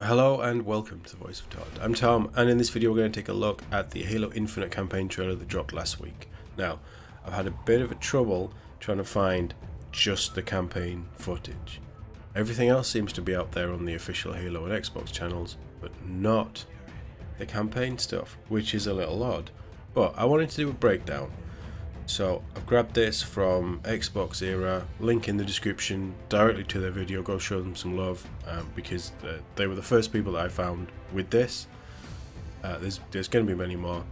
Hello and welcome to the Voice of TOD. I'm Tom, and in this video we're going to take a look at the Halo Infinite campaign trailer that dropped last week. Now, I've had a bit of a trouble trying to find just the campaign footage. Everything else seems to be out there on the official Halo and Xbox channels, but not the campaign stuff, which is a little odd. But I wanted to do a breakdown. So I've grabbed this from Xbox Era, link in the description directly to their video. Go show them some love because they were the first people that I found with this. There's going to be many more,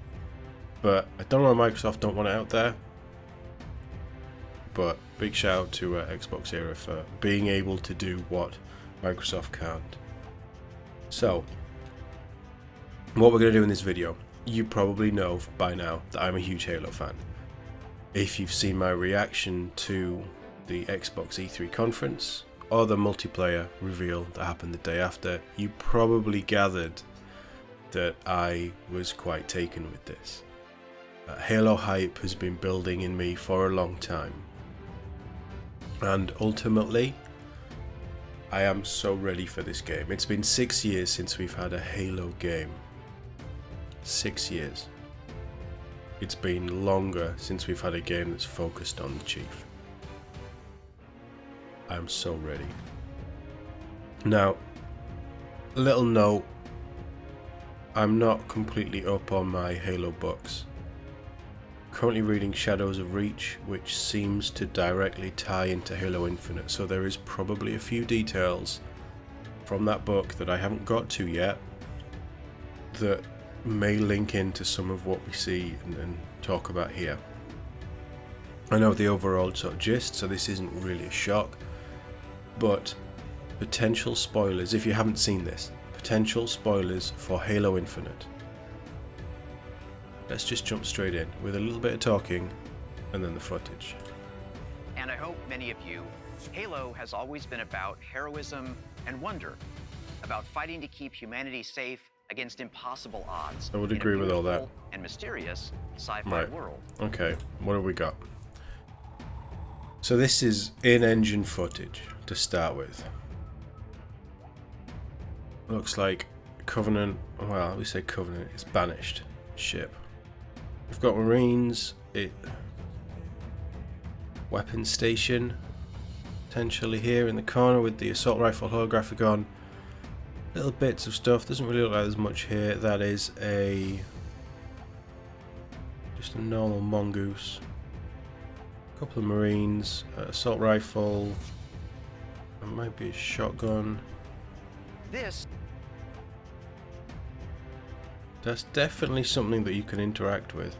but I don't know why Microsoft don't want it out there. But big shout out to Xbox Era for being able to do what Microsoft can't. So what we're going to do in this video, you probably know by now that I'm a huge Halo fan. If you've seen my reaction to the Xbox E3 conference or the multiplayer reveal that happened the day after, you probably gathered that I was quite taken with this. Halo hype has been building in me for a long time, and ultimately I am so ready for this game. It's been 6 years since we've had a Halo game. 6 years. It's been longer since we've had a game that's focused on the Chief. I'm so ready. Now, a little note, I'm not completely up on my Halo books. Currently reading Shadows of Reach, which seems to directly tie into Halo Infinite, so there is probably a few details from that book that I haven't got to yet that may link into some of what we see and talk about here. I know the overall sort of gist, so this isn't really a shock, but potential spoilers, if you haven't seen this, potential spoilers for Halo Infinite. Let's just jump straight in with a little bit of talking and then the footage. And I hope many of you, Halo has always been about heroism and wonder, about fighting to keep humanity safe against impossible odds. I would agree with all that. And mysterious sci-fi world. Okay, what have we got? So this is in-engine footage to start with. Looks like Covenant, well, we say Covenant, it's Banished ship. We've got Marines, weapons station, potentially here in the corner with the assault rifle holographic on. Little bits of stuff, doesn't really look like there's much here. That is just a normal mongoose. A couple of Marines, assault rifle, it might be a shotgun. That's definitely something that you can interact with.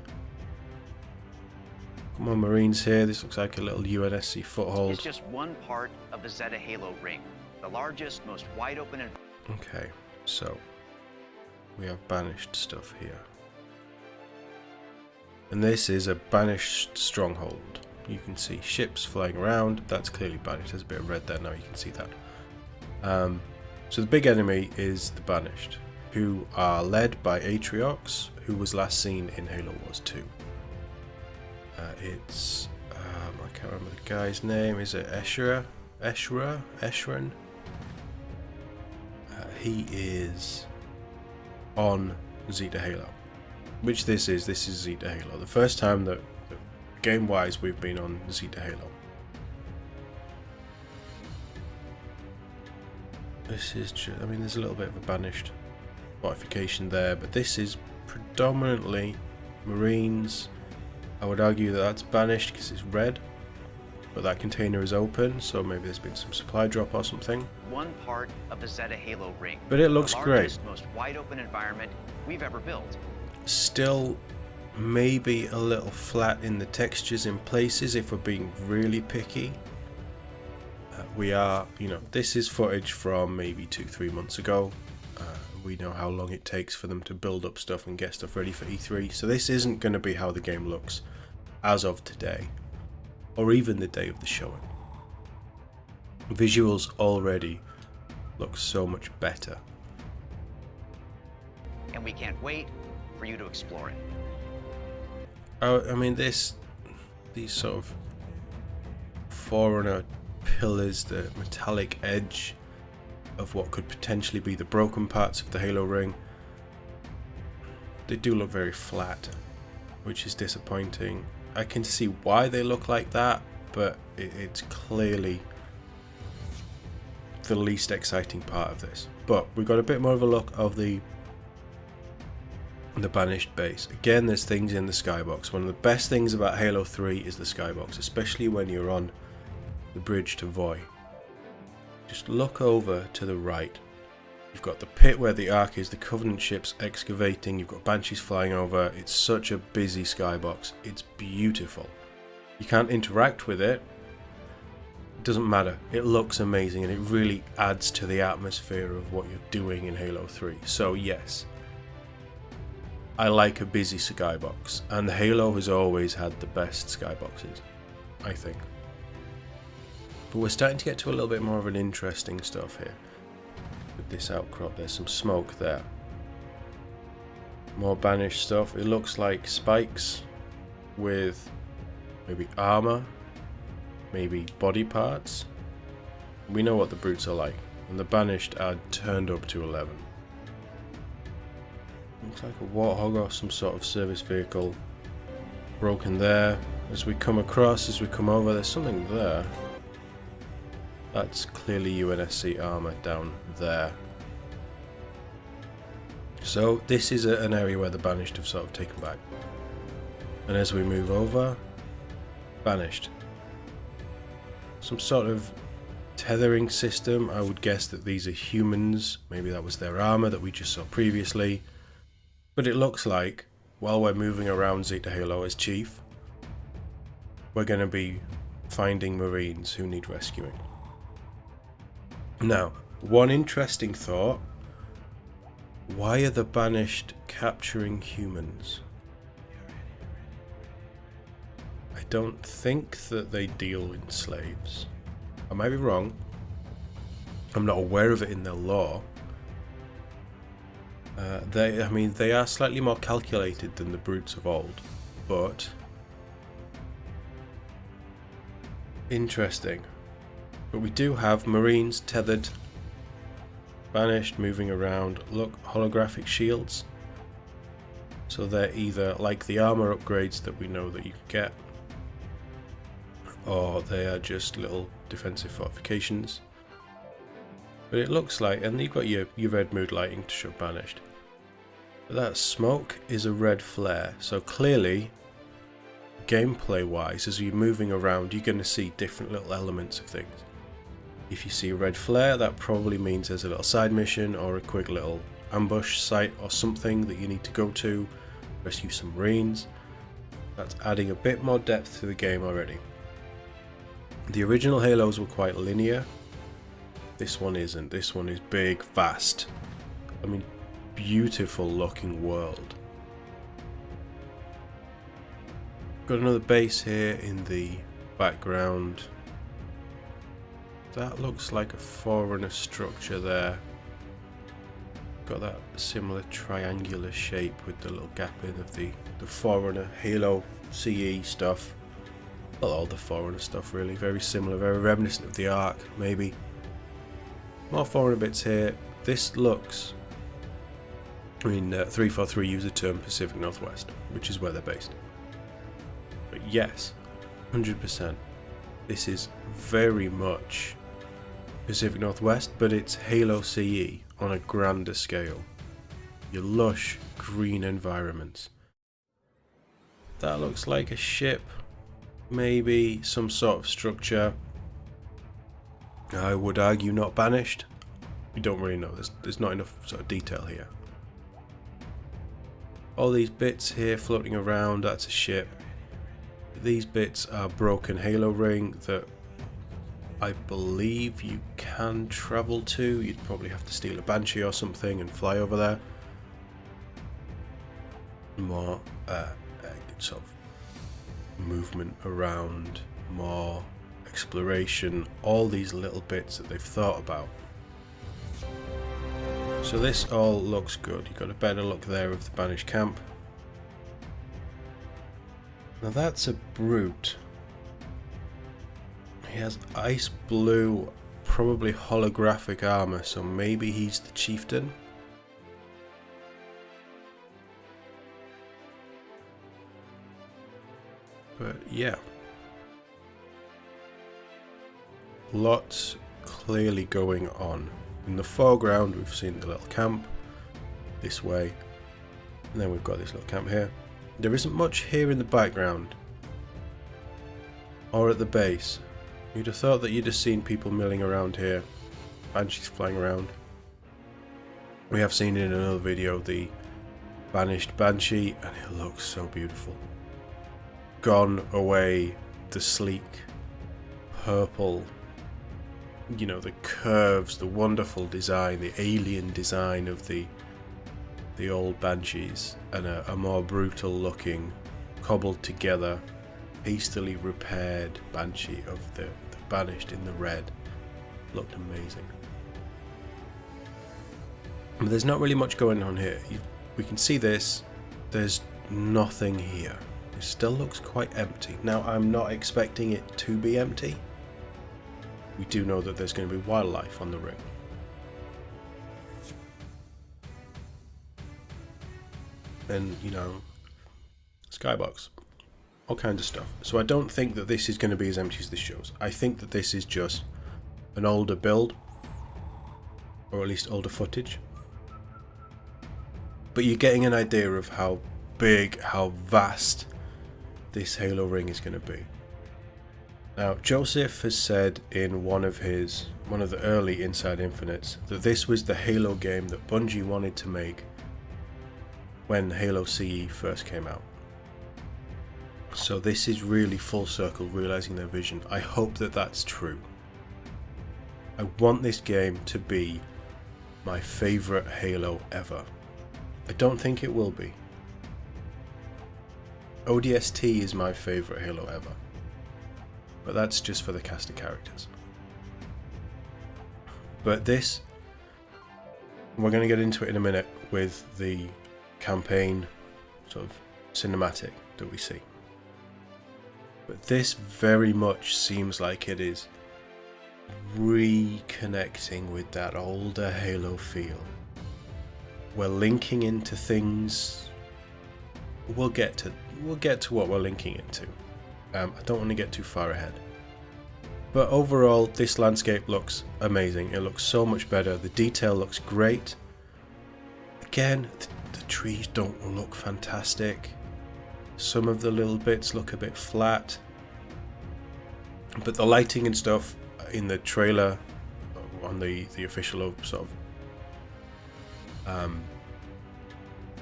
Come on, Marines here. This looks like a little UNSC foothold. It's just one part of the Zeta Halo ring, the largest, most wide open and Okay, so we have banished stuff here. And this is a banished stronghold. You can see ships flying around. That's clearly banished. There's a bit of red there now, you can see that. So the big enemy is the Banished, who are led by Atriox, who was last seen in Halo Wars 2. I can't remember the guy's name. Is it Eshran? He is on Zeta Halo, which this is Zeta Halo. The first time that game-wise we've been on Zeta Halo. This is just, I mean, there's a little bit of a Banished modification there, but this is predominantly Marines. I would argue that that's Banished because it's red, but that container is open, so maybe there's been some supply drop or something. one part of the Zeta Halo ring. But it looks the great. largest, most wide open environment we've ever built. Still maybe a little flat in the textures in places if we're being really picky. We are, this is footage from maybe 2-3 months ago. We know how long it takes for them to build up stuff and get stuff ready for E3, so this isn't going to be how the game looks as of today, or even the day of the showing. Visuals already look so much better. And we can't wait for you to explore it. I mean, these sort of Forerunner pillars, the metallic edge of what could potentially be the broken parts of the Halo ring. They do look very flat, which is disappointing. I can see why they look like that, but it's clearly the least exciting part of this. But we got a bit more of a look of the banished base. Again, there's things in the skybox. One of the best things about Halo 3 is the skybox, especially when you're on the bridge to Voy. Just look over to the right. You've got the pit where the Ark is, the Covenant ships excavating, you've got Banshees flying over. It's such a busy skybox. It's beautiful. You can't interact with it. It doesn't matter. It looks amazing and it really adds to the atmosphere of what you're doing in Halo 3. So yes, I like a busy skybox, and Halo has always had the best skyboxes, I think. But we're starting to get to a little bit more of an interesting stuff here. With this outcrop, there's some smoke there. More banished stuff. It looks like spikes with maybe armor, maybe body parts. We know what the brutes are like, and the banished are turned up to 11. Looks like a warthog or some sort of service vehicle. Broken there. As we come across, as we come over, there's something there. That's clearly UNSC armor down there. So this is an area where the banished have sort of taken back. And as we move over, banished. Some sort of tethering system. I would guess that these are humans. Maybe that was their armor that we just saw previously. But it looks like, while we're moving around Zeta Halo as Chief, we're going to be finding Marines who need rescuing. Now, one interesting thought. Why are the banished capturing humans? I don't think that they deal in slaves. I might be wrong. I'm not aware of it in their law. They are slightly more calculated than the brutes of old, but interesting. But we do have Marines tethered, banished, moving around. Look, holographic shields. So they're either like the armor upgrades that we know that you can get, or they are just little defensive fortifications. But it looks like, and you've got your red mood lighting to show banished. But that smoke is a red flare, so clearly, gameplay wise, as you're moving around, you're going to see different little elements of things. If you see a red flare, that probably means there's a little side mission or a quick little ambush site or something that you need to go to, rescue some Marines. That's adding a bit more depth to the game already. The original Halos were quite linear. This one isn't. This one is big, vast. I mean, beautiful looking world. Got another base here in the background. That looks like a Forerunner structure there. Got that similar triangular shape with the little gap in of the Forerunner Halo CE stuff. Well, all the Forerunner stuff really, very similar, very reminiscent of the Ark, maybe. More Forerunner bits here. This looks, 343 use the term Pacific Northwest, which is where they're based. But yes, 100%. This is very much Pacific Northwest, but it's Halo CE on a grander scale. Your lush green environments. That looks like a ship, maybe some sort of structure. I would argue not banished. We don't really know. There's not enough sort of detail here. All these bits here floating around, that's a ship. These bits are broken Halo ring that I believe you can travel to. You'd probably have to steal a Banshee or something and fly over there. More sort of movement around, more exploration, all these little bits that they've thought about. So this all looks good. You've got a better look there of the banished camp. Now that's a brute. He has ice blue probably holographic armor, so maybe he's the chieftain. But yeah, lots clearly going on. In the foreground we've seen the little camp this way, and then we've got this little camp here. There isn't much here in the background or at the base. You'd have thought that you'd have seen people milling around here, banshees flying around. We have seen in another video the banished banshee, and it looks so beautiful. Gone away the sleek purple, you know, the curves, the wonderful design, the alien design of the old banshees, and a more brutal looking, cobbled together, hastily repaired banshee of the banished in the red. Looked amazing. But there's not really much going on here. We can see this. There's nothing here. It still looks quite empty. Now, I'm not expecting it to be empty. We do know that there's going to be wildlife on the ring. And, you know, skybox. All kinds of stuff. So I don't think that this is going to be as empty as this shows. I think that this is just an older build, or at least older footage. But you're getting an idea of how big, how vast this Halo ring is going to be. Now, Joseph has said in one of the early Inside Infinites that this was the Halo game that Bungie wanted to make when Halo CE first came out. So this is really full circle, realizing their vision. I hope that that's true. I want this game to be my favorite Halo ever. I don't think it will be. ODST is my favorite Halo ever. But that's just for the cast of characters. But this, we're going to get into it in a minute with the campaign sort of cinematic that we see. But this very much seems like it is reconnecting with that older Halo feel. We're linking into things. We'll get to what we're linking into. I don't want to get too far ahead. But overall, this landscape looks amazing. It looks so much better. The detail looks great. Again, the trees don't look fantastic. Some of the little bits look a bit flat. But the lighting and stuff in the trailer, on the official sort of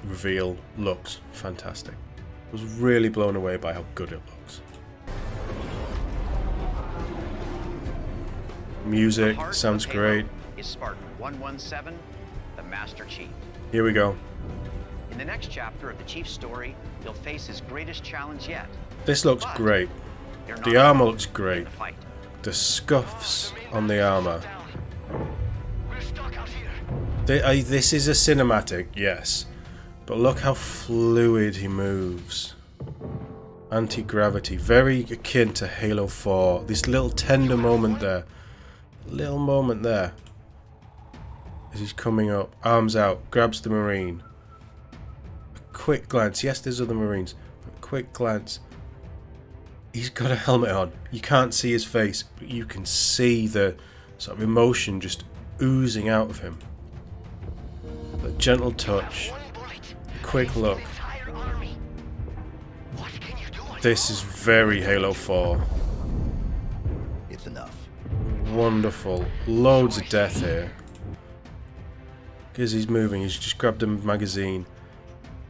reveal, looks fantastic. I was really blown away by how good it looks. Music sounds great. Is Spartan 117, the Master Chief. Here we go. In the next chapter of the Chief's story, he'll face his greatest challenge yet. This looks great. The armor looks great. The scuffs on the armor. This is a cinematic, yes. But look how fluid he moves. Anti-gravity, very akin to Halo 4. This little tender moment there. Little moment there. As he's coming up, arms out, grabs the Marine. A quick glance. Yes, there's other Marines. A quick glance. He's got a helmet on. You can't see his face, but you can see the sort of emotion just oozing out of him. A gentle touch. Quick look. This is very Halo 4. It's enough. Wonderful. Loads of death here. Because he's moving, he's just grabbed a magazine,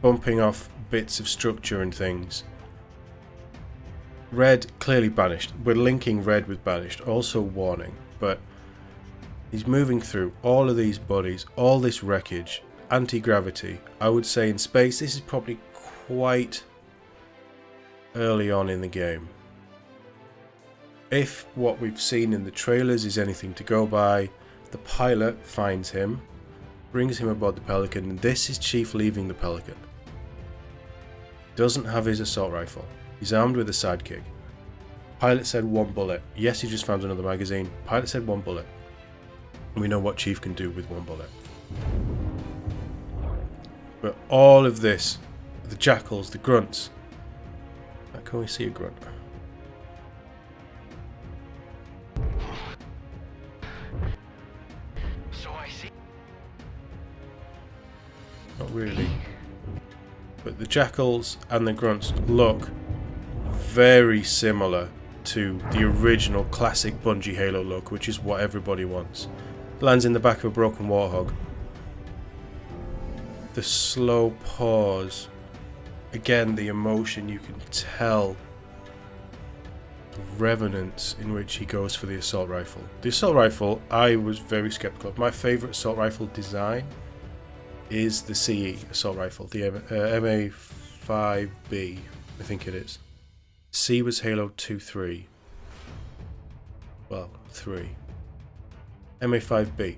bumping off bits of structure and things. Red, clearly banished. We're linking red with banished. Also warning, but he's moving through all of these bodies, all this wreckage, anti-gravity. I would say in space, this is probably quite early on in the game. If what we've seen in the trailers is anything to go by, the pilot finds him, brings him aboard the Pelican, and this is Chief leaving the Pelican. Doesn't have his assault rifle. He's armed with a sidekick. Pilot said 1 bullet. Yes, he just found another magazine. Pilot said 1 bullet. We know what Chief can do with one bullet. But all of this, the jackals, the grunts. Can we see a grunt? So I see. Not really. But the jackals and the grunts look very similar to the original classic Bungie Halo look, which is what everybody wants. Lands in the back of a broken warthog. The slow pause. Again, the emotion, you can tell the revenance in which he goes for the assault rifle. The assault rifle, I was very skeptical of. My favourite assault rifle design is the CE assault rifle, the MA5B, I think it is. C was Halo 2-3. Well, 3. MA5B.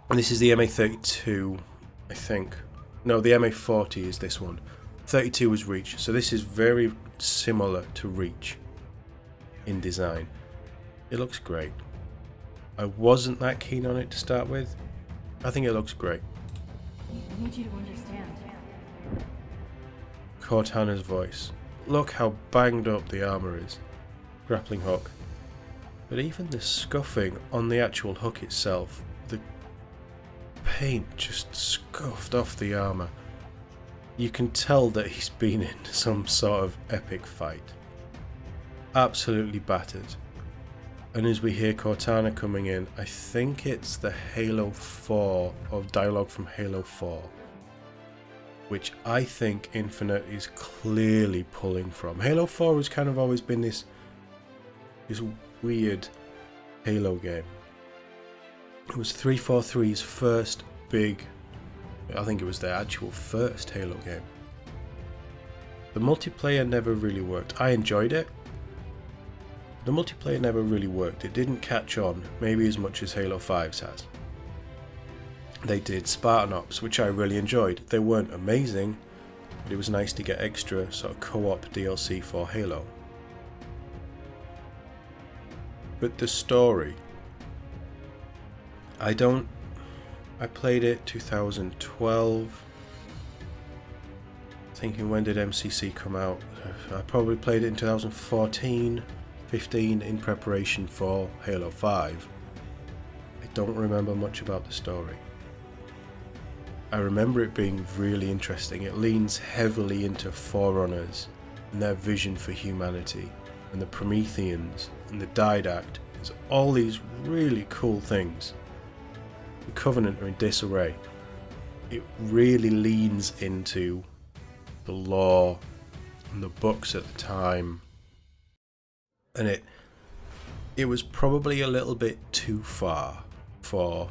And this is the MA32, I think. No, the MA40 is this one. 32 was Reach, so this is very similar to Reach in design. It looks great. I wasn't that keen on it to start with. I think it looks great. I need you to understand. Cortana's voice. Look how banged up the armor is. Grappling hook. But even the scuffing on the actual hook itself, the paint just scuffed off the armor. You can tell that he's been in some sort of epic fight. Absolutely battered. And as we hear Cortana coming in, I think it's the Halo 4, or dialogue from Halo 4, which I think Infinite is clearly pulling from. Halo 4 has kind of always been this weird Halo game. It was 343's first big, I think it was their actual first Halo game. The multiplayer never really worked. I enjoyed it. The multiplayer never really worked. It didn't catch on, maybe as much as Halo 5's has. They did Spartan Ops, which I really enjoyed. They weren't amazing, but it was nice to get extra sort of co-op DLC for Halo. But the story, I played it 2012, thinking when did MCC come out? I probably played it in 2014, 15 in preparation for Halo 5. I don't remember much about the story. I remember it being really interesting. It leans heavily into Forerunners and their vision for humanity, and the Prometheans and the Didact. There's all these really cool things. The Covenant are in disarray. It really leans into the lore and the books at the time, and it was probably a little bit too far for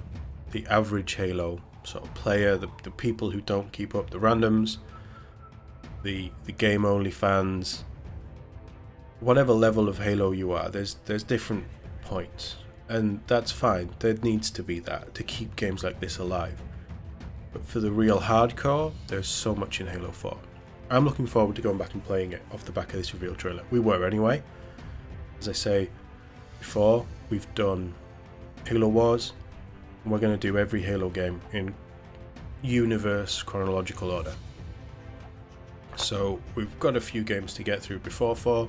the average Halo sort of player, the people who don't keep up the randoms, the game only fans. Whatever level of Halo you are, there's different points, and that's fine. There needs to be that to keep games like this alive. But for the real hardcore, there's so much in Halo 4. I'm looking forward to going back and playing it off the back of this reveal trailer. We were anyway. As I say before, we've done Halo Wars, and we're going to do every Halo game in universe chronological order. So we've got a few games to get through before 4,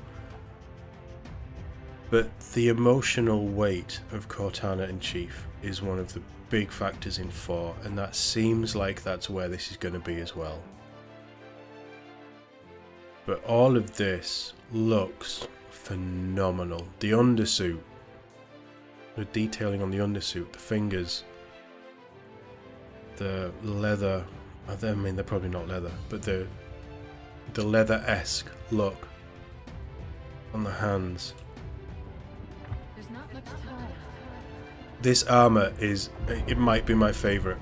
but the emotional weight of Cortana and Chief is one of the big factors in 4, and that seems like that's where this is going to be as well. But all of this looks phenomenal. The undersuit, the detailing on the undersuit, the fingers, the leather, I mean they're probably not leather, but the leather-esque look on the hands. There's not much time. This armor it might be my favorite.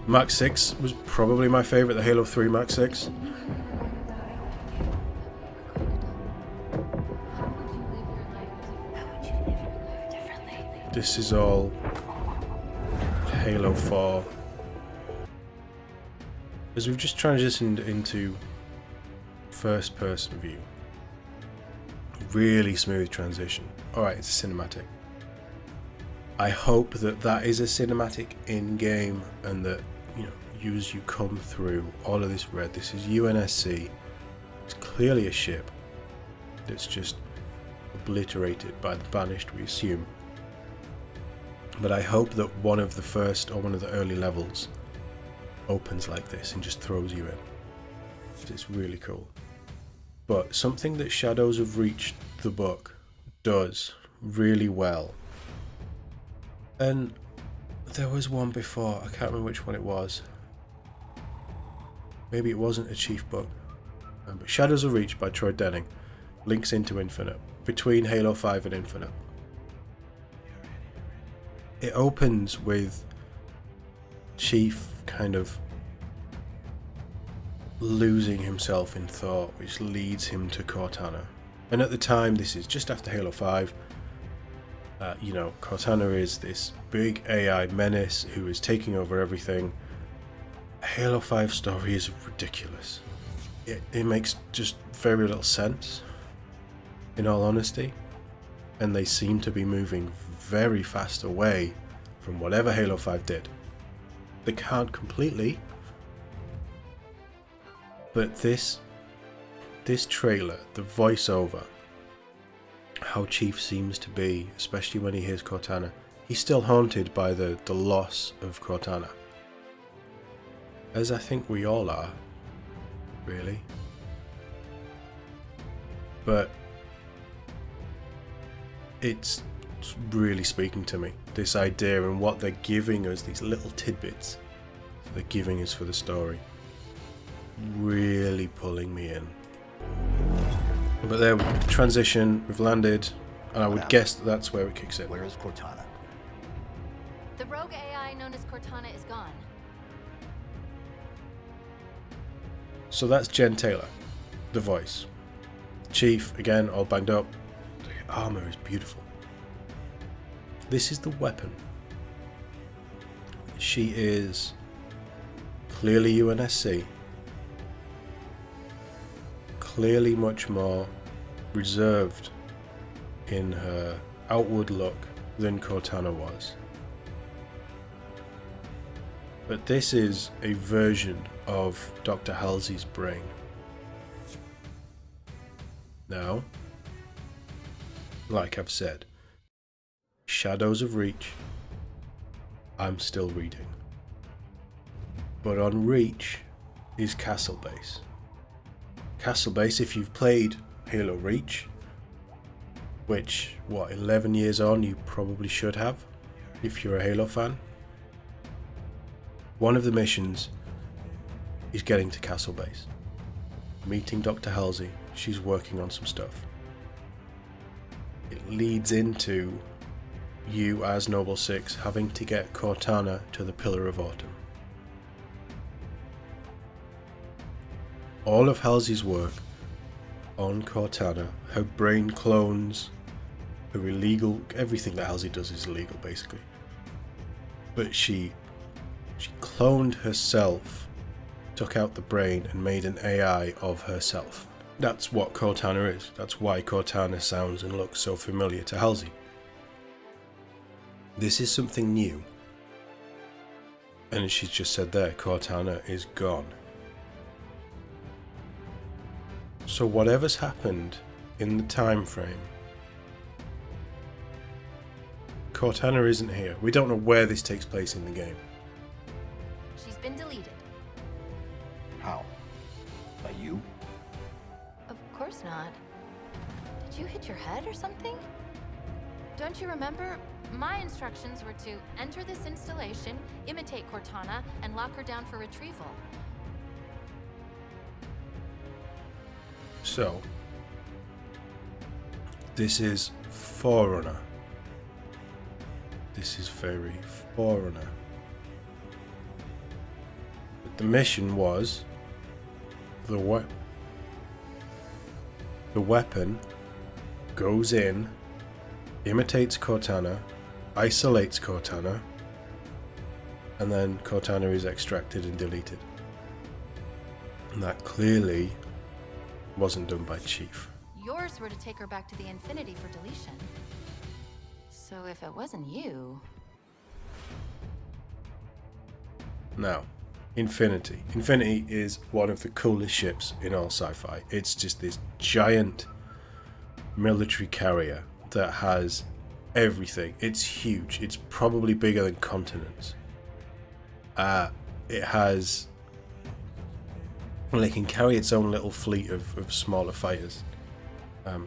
Mach 6 was probably my favorite, the Halo 3 Mach 6. This is all Halo 4. As we've just transitioned into first person view. Really smooth transition. Alright, it's a cinematic. I hope that that is a cinematic in-game, and that, you know, as you come through all of this red, this is UNSC. It's clearly a ship that's just obliterated by the Banished, we assume. But I hope that one of the first or one of the early levels opens like this and just throws you in. It's really cool. But something that Shadows of Reach, the book, does really well, and there was one before, I can't remember which one it was. Maybe it wasn't a Chief book. But Shadows of Reach by Troy Denning links into Infinite, between Halo 5 and Infinite. It opens with Chief kind of losing himself in thought, which leads him to Cortana. And at the time, this is just after Halo 5, you know, Cortana is this big AI menace who is taking over everything. Halo 5 story is ridiculous. It makes just very little sense, in all honesty. And they seem to be moving very fast away from whatever Halo 5 did. They can't completely, but this trailer, the voiceover, how Chief seems to be, especially when he hears Cortana, he's still haunted by the loss of Cortana, as I think we all are, really. But it's really speaking to me, this idea, and what they're giving us, these little tidbits they're giving us for the story, really pulling me in. But there, transition, we've landed, and I would guess that that's where it kicks in. Where is Cortana? The rogue AI known as Cortana is gone. So that's Jen Taylor, the voice. Chief, again, all banged up. The armor is beautiful. This is the weapon. She is clearly UNSC. Clearly much more reserved in her outward look than Cortana was. But this is a version of Dr. Halsey's brain. Now, like I've said, Shadows of Reach, I'm still reading. But on Reach is Castle Base. Castle Base, if you've played Halo Reach, which, 11 years on, you probably should have, if you're a Halo fan. One of the missions is getting to Castle Base, meeting Dr. Halsey. She's working on some stuff. It leads into you as Noble 6 having to get Cortana to the Pillar of Autumn. All of Halsey's work on Cortana, her brain clones, her illegal, everything that Halsey does is illegal basically. But she cloned herself, took out the brain and made an AI of herself. That's what Cortana is. That's why Cortana sounds and looks so familiar to Halsey. This is something new. And as she's just said there, Cortana is gone. So whatever's happened in the time frame, Cortana isn't here. We don't know where this takes place in the game. She's been deleted. How? By you? Of course not. Did you hit your head or something? Don't you remember? My instructions were to enter this installation, imitate Cortana, and lock her down for retrieval. So, this is Forerunner. This is very Forerunner. But the mission was the weapon goes in, imitates Cortana, isolates Cortana, and then Cortana is extracted and deleted. And that clearly wasn't done by Chief. Yours were to take her back to the Infinity for deletion. So if it wasn't you... Now, Infinity. Infinity is one of the coolest ships in all sci-fi. It's just this giant military carrier that has everything. It's huge. It's probably bigger than continents. It has... Well, it can carry its own little fleet of smaller fighters,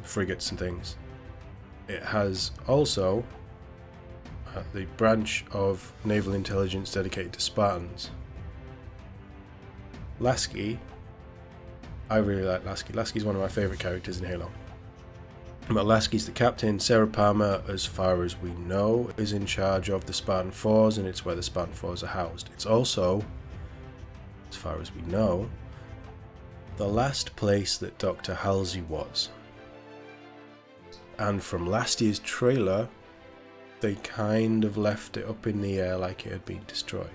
frigates and things. It has also the branch of naval intelligence dedicated to Spartans. Lasky, I really like Lasky. Lasky's one of my favourite characters in Halo. But Lasky's the captain. Sarah Palmer, as far as we know, is in charge of the Spartan 4s, and it's where the Spartan 4s are housed. It's also, as far as we know, the last place that Dr. Halsey was. And from last year's trailer, they kind of left it up in the air like it had been destroyed.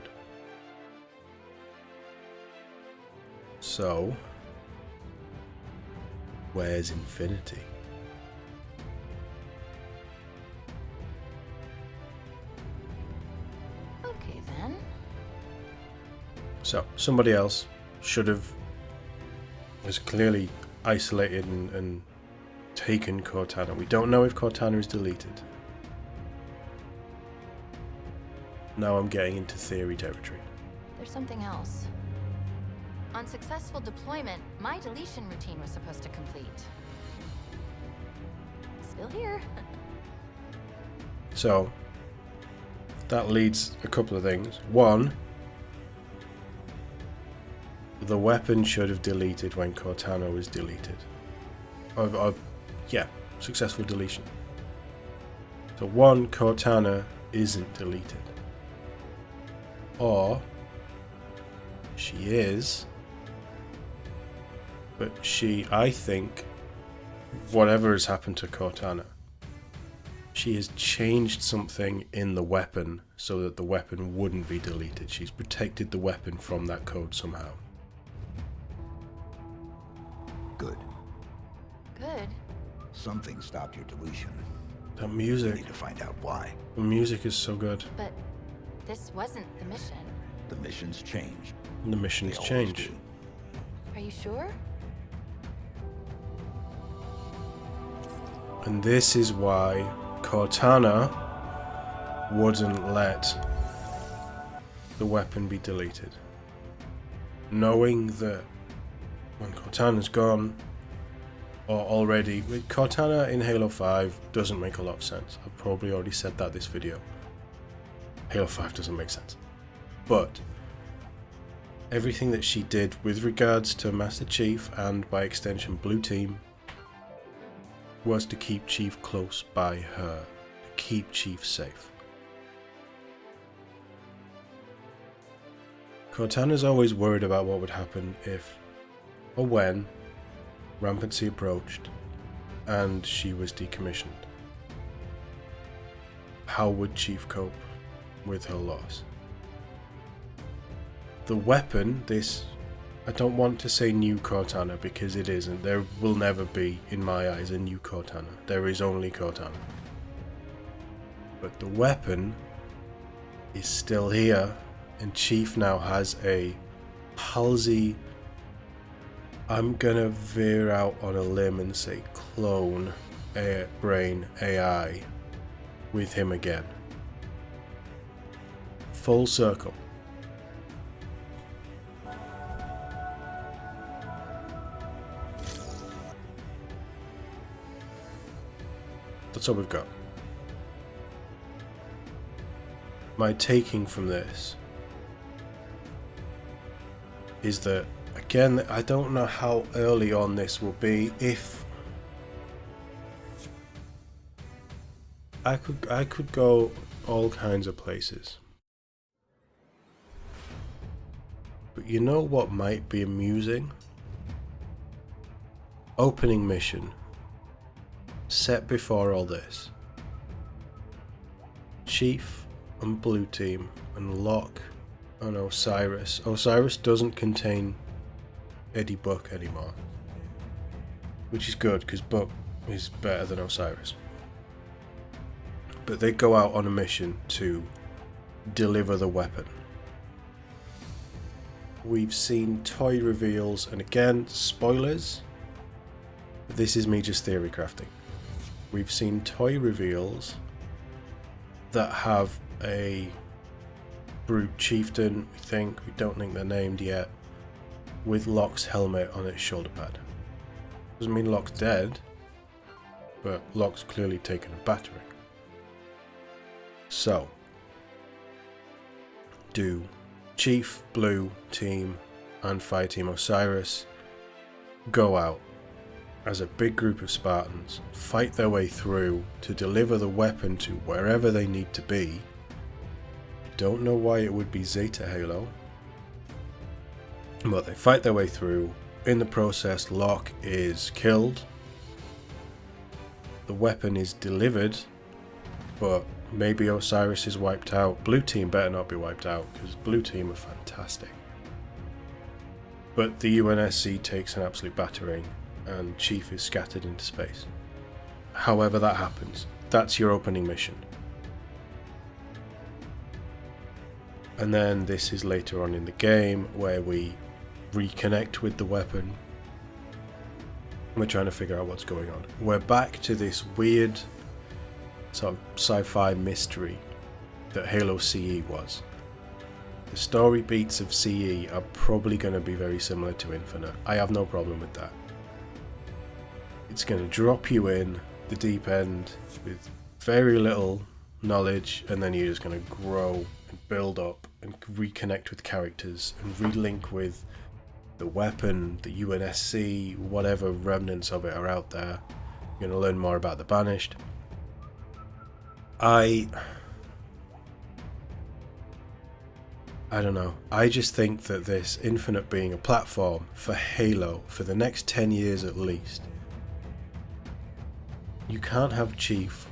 So, where's Infinity? Okay then. So, somebody else was clearly isolated and taken Cortana. We don't know if Cortana is deleted. Now I'm getting into theory territory. There's something else. On successful deployment, my deletion routine was supposed to complete. Still here. So, that leads a couple of things. One, the weapon should have deleted when Cortana was deleted. Yeah, successful deletion. So one, Cortana isn't deleted. Or she is, but I think, whatever has happened to Cortana, she has changed something in the weapon so that the weapon wouldn't be deleted. She's protected the weapon from that code somehow. Good. Good. Something stopped your deletion. That We music. need to find out why. The music is so good. But this wasn't the mission. The mission's changed. And the mission's They always changed. do. Are you sure? And this is why Cortana wouldn't let the weapon be deleted. Knowing that when Cortana's gone, or already, with Cortana in Halo 5 doesn't make a lot of sense. I've probably already said that this video. Halo 5 doesn't make sense. But everything that she did with regards to Master Chief and by extension Blue Team was to keep Chief close by her, to keep Chief safe. Cortana's always worried about what would happen if, or when, rampancy approached and she was decommissioned. How would Chief cope with her loss? The weapon, this, I don't want to say new Cortana because it isn't. There will never be, in my eyes, a new Cortana. There is only Cortana. But the weapon is still here, and Chief now has a Halsey, I'm gonna veer out on a limb and say clone brain AI with him again. Full circle. That's all we've got. My taking from this is that, again, I don't know how early on this will be. If I could go all kinds of places. But you know what might be amusing? Opening mission. Set before all this. Chief and Blue Team and Locke and Osiris. Osiris doesn't contain Eddie Buck anymore. Which is good, because Buck is better than Osiris. but they go out on a mission to deliver the weapon. We've seen toy reveals, and again, spoilers. This is me just theory crafting. We've seen toy reveals that have a brute chieftain, we don't think they're named yet, with Locke's helmet on its shoulder pad. Doesn't mean Locke's dead, but Locke's clearly taken a battering. So, do Chief, Blue Team, and Fireteam Osiris go out as a big group of Spartans, fight their way through to deliver the weapon to wherever they need to be? I don't know why it would be Zeta Halo, but they fight their way through. In the process, Locke is killed. The weapon is delivered, but maybe Osiris is wiped out. Blue Team better not be wiped out, because Blue Team are fantastic. But the UNSC takes an absolute battering, and Chief is scattered into space. However that happens, that's your opening mission. And then this is later on in the game where we reconnect with the weapon. We're trying to figure out what's going on. We're back to this weird sort of sci-fi mystery that Halo CE was. The story beats of CE are probably going to be very similar to Infinite. I have no problem with that. It's going to drop you in the deep end with very little knowledge, and then you're just going to grow and build up and reconnect with characters and relink with the weapon, the UNSC, whatever remnants of it are out there. You're going to learn more about the Banished. I don't know. I just think that this Infinite being a platform for Halo for the next 10 years at least. You can't have Chief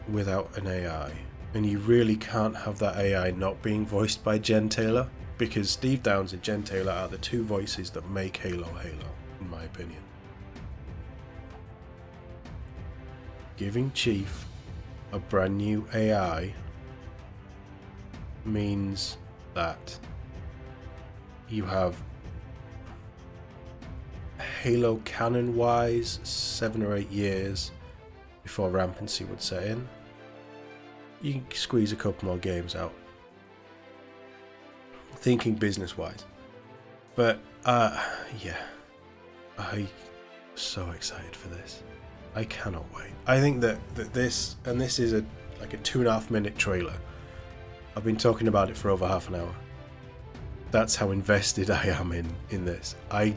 without an AI, and you really can't have that AI not being voiced by Jen Taylor, because Steve Downes and Jen Taylor are the two voices that make Halo Halo, in my opinion. Giving Chief a brand new AI means that you have Halo canon wise 7 or 8 years before rampancy would set in. You can squeeze a couple more games out, thinking business wise. But yeah, I'm so excited for this. I cannot wait. I think that this, and this is like a 2.5 minute trailer. I've been talking about it for over half an hour. That's how invested I am in this. I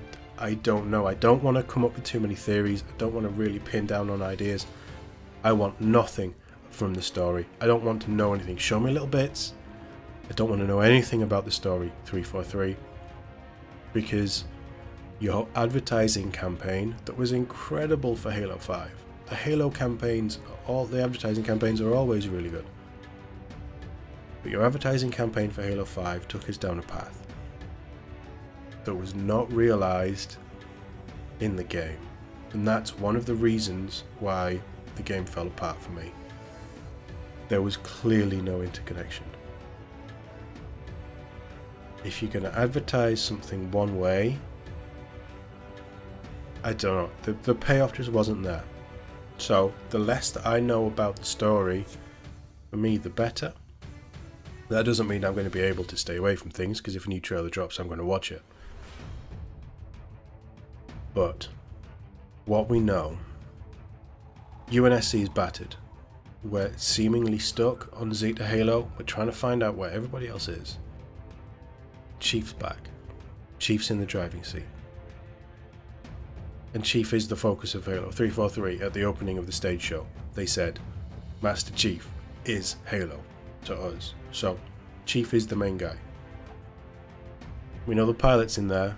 don't know. I don't want to come up with too many theories. I don't want to really pin down on ideas. I want nothing from the story. I don't want to know anything. Show me little bits. I don't want to know anything about the story, 343, because your advertising campaign that was incredible for Halo 5. The Halo campaigns, all the advertising campaigns are always really good. But your advertising campaign for Halo 5 took us down a path that was not realized in the game. And that's one of the reasons why the game fell apart for me. There was clearly no interconnection. If you're going to advertise something one way, I don't know, the payoff just wasn't there. So the less that I know about the story, for me the better. That doesn't mean I'm going to be able to stay away from things, because if a new trailer drops I'm going to watch it. But what we know, UNSC is battered. We're seemingly stuck on Zeta Halo. We're trying to find out where everybody else is. Chief's back. Chief's in the driving seat. And Chief is the focus of Halo 343 at the opening of the stage show. They said, Master Chief is Halo to us. So, Chief is the main guy. We know the pilot's in there.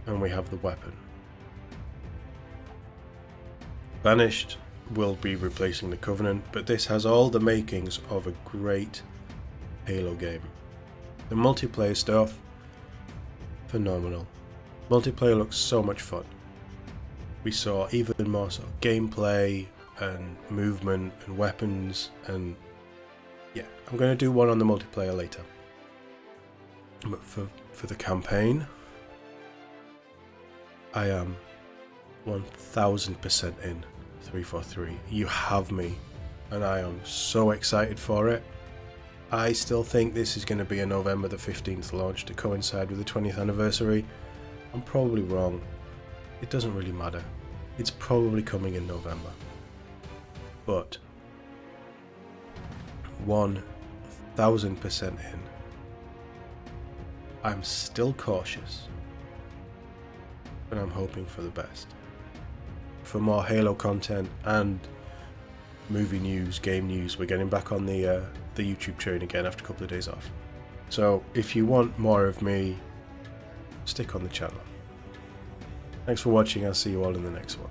And we have the weapon. Banished will be replacing the Covenant, but this has all the makings of a great Halo game. The multiplayer stuff, phenomenal. Multiplayer looks so much fun. We saw even more sort of gameplay, and movement and weapons, and yeah, I'm going to do one on the multiplayer later. But for the campaign, I am 1000% in 343. You have me, and I am so excited for it. I still think this is going to be a November the 15th launch to coincide with the 20th anniversary. I'm probably wrong. It doesn't really matter. It's probably coming in November. But 1000% in. I'm still cautious, but I'm hoping for the best. For more Halo content and movie news, game news, we're getting back on the YouTube train again after a couple of days off. So if you want more of me, stick on the channel. Thanks for watching. I'll see you all in the next one.